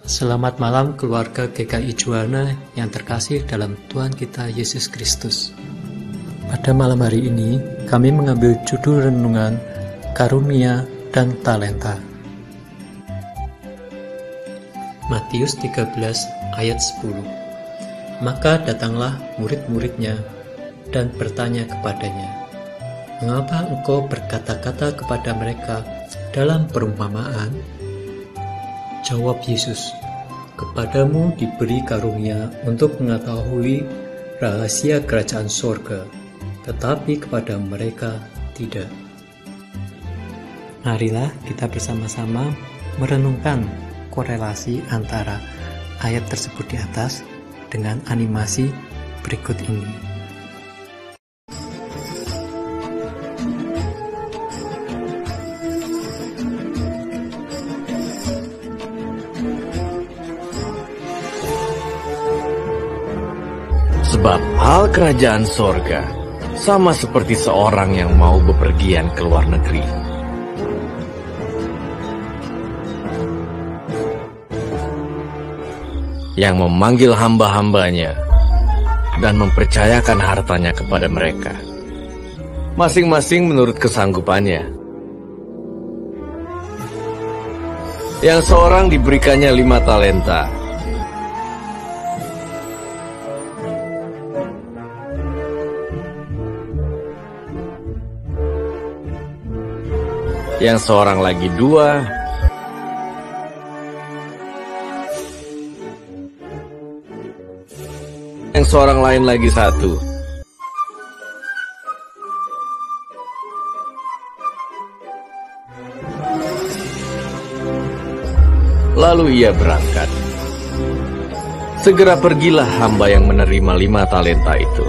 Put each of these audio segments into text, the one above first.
Selamat malam keluarga GKI Juwana yang terkasih dalam Tuhan kita Yesus Kristus. Pada malam hari ini, kami mengambil judul renungan Karunia dan Talenta. Matius 13 ayat 10. Maka datanglah murid-muridnya dan bertanya kepadanya, "Mengapa engkau berkata-kata kepada mereka dalam perumpamaan?" Jawab Yesus, "Kepadamu diberi karunia untuk mengetahui rahasia kerajaan sorga, tetapi kepada mereka tidak." Marilah kita bersama-sama merenungkan korelasi antara ayat tersebut di atas dengan animasi berikut ini. Sebab hal kerajaan sorga sama seperti seorang yang mau bepergian ke luar negeri. Yang memanggil hamba-hambanya dan mempercayakan hartanya kepada mereka, masing-masing menurut kesanggupannya. Yang seorang diberikannya 5 talenta, yang seorang lagi 2, yang seorang lain lagi 1. Lalu ia berangkat. Segera pergilah hamba yang menerima 5 talenta itu.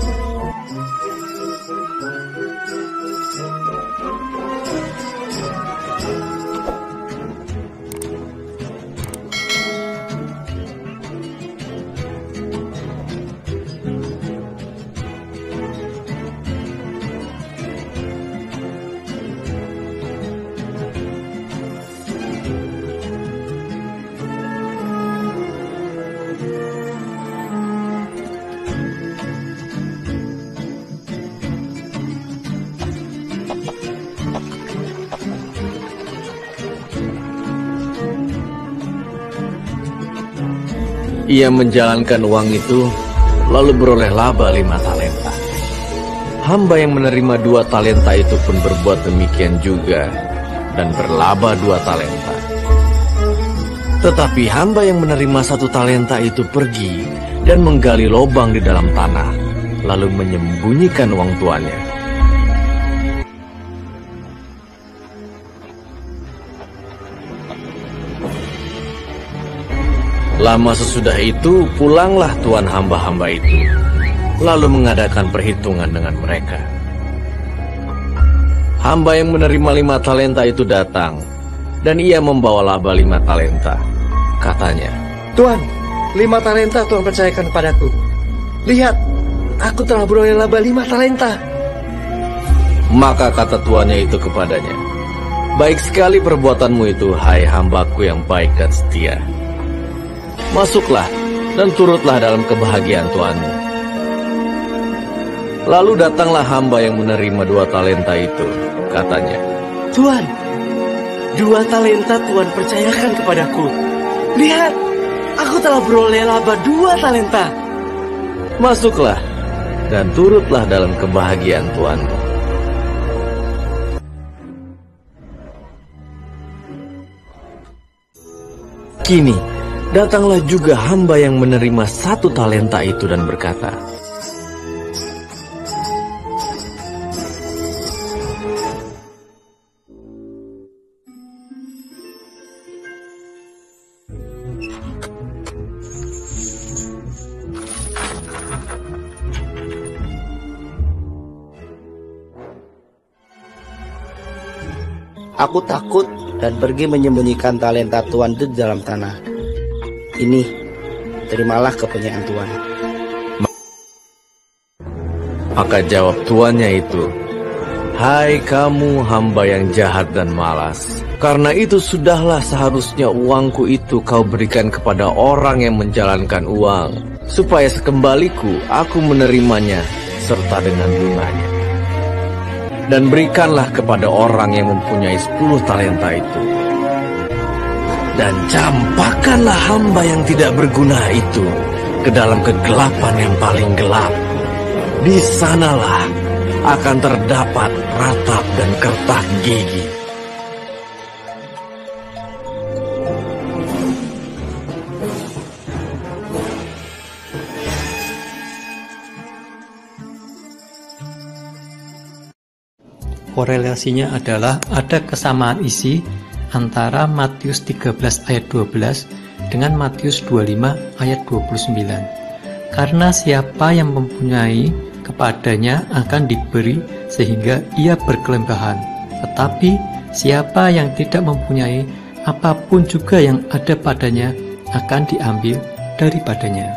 Ia menjalankan uang itu, lalu beroleh laba 5 talenta. Hamba yang menerima 2 talenta itu pun berbuat demikian juga, dan berlaba 2 talenta. Tetapi hamba yang menerima 1 talenta itu pergi dan menggali lubang di dalam tanah, lalu menyembunyikan uang tuannya. Lama sesudah itu, pulanglah tuan hamba-hamba itu, lalu mengadakan perhitungan dengan mereka. Hamba yang menerima 5 talenta itu datang, dan ia membawa laba 5 talenta. Katanya, "Tuan, 5 talenta Tuhan percayakan kepadaku. Lihat, aku telah beroleh laba 5 talenta. Maka kata tuannya itu kepadanya, "Baik sekali perbuatanmu itu, hai hambaku yang baik dan setia. Masuklah dan turutlah dalam kebahagiaan Tuanmu." Lalu datanglah hamba yang menerima 2 talenta itu. Katanya, "Tuan, 2 talenta Tuhan percayakan kepadaku. Lihat, aku telah beroleh laba 2 talenta. Masuklah dan turutlah dalam kebahagiaan Tuanmu." Kini datanglah juga hamba yang menerima 1 talenta itu dan berkata, "Aku takut dan pergi menyembunyikan talenta Tuan di dalam tanah. Ini, terimalah kepunyaan Tuan." Maka jawab tuannya itu, "Hai kamu hamba yang jahat dan malas, Karena itu sudahlah seharusnya uangku itu kau berikan kepada orang yang menjalankan uang, supaya sekembaliku aku menerimanya serta dengan bunganya. Dan berikanlah kepada orang yang mempunyai 10 talenta itu. Dan campakkanlah hamba yang tidak berguna itu ke dalam kegelapan yang paling gelap. Di sanalah akan terdapat ratap dan kertak gigi. Korelasinya adalah ada kesamaan isi antara Matius 13 ayat 12 dengan Matius 25 ayat 29. Karena siapa yang mempunyai, kepadanya akan diberi sehingga ia berkelimpahan. Tetapi siapa yang tidak mempunyai, apapun juga yang ada padanya akan diambil daripadanya.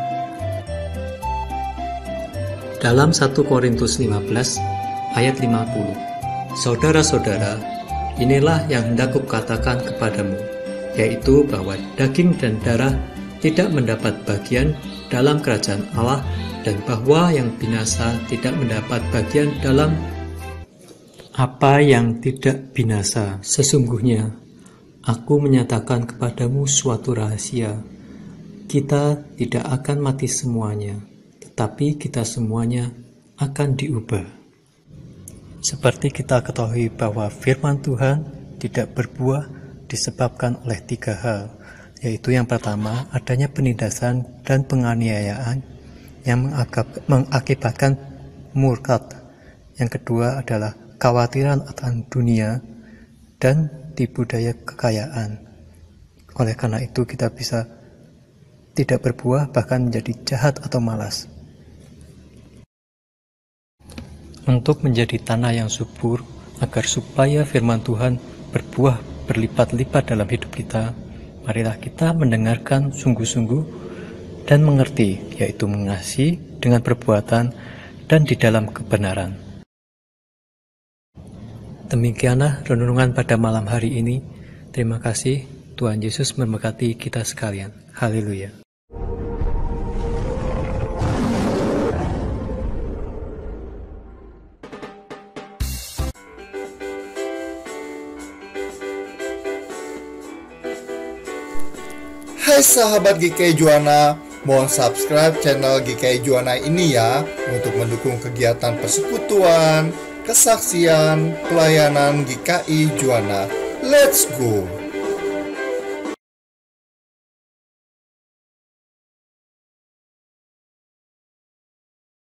Dalam 1 Korintus 15 ayat 50, saudara-saudara, inilah yang hendak kukatakan kepadamu, yaitu bahwa daging dan darah tidak mendapat bagian dalam kerajaan Allah, dan bahwa yang binasa tidak mendapat bagian dalam apa yang tidak binasa. Sesungguhnya, aku menyatakan kepadamu suatu rahasia. Kita tidak akan mati semuanya, tetapi kita semuanya akan diubah. Seperti kita ketahui bahwa firman Tuhan tidak berbuah disebabkan oleh 3 hal, yaitu yang pertama, adanya penindasan dan penganiayaan yang mengakibatkan murtad. Yang kedua adalah kekhawatiran akan dunia dan tipu daya kekayaan. Oleh karena itu kita bisa tidak berbuah, bahkan menjadi jahat atau malas. Untuk menjadi tanah yang subur, agar supaya firman Tuhan berbuah berlipat-lipat dalam hidup kita, marilah kita mendengarkan sungguh-sungguh dan mengerti, yaitu mengasihi dengan perbuatan dan di dalam kebenaran. Demikianlah renungan pada malam hari ini. Terima kasih, Tuhan Yesus memberkati kita sekalian. Haleluya. Hai sahabat GKI Juana, mohon subscribe channel GKI Juana ini ya, untuk mendukung kegiatan persekutuan, kesaksian, pelayanan GKI Juana. Let's go!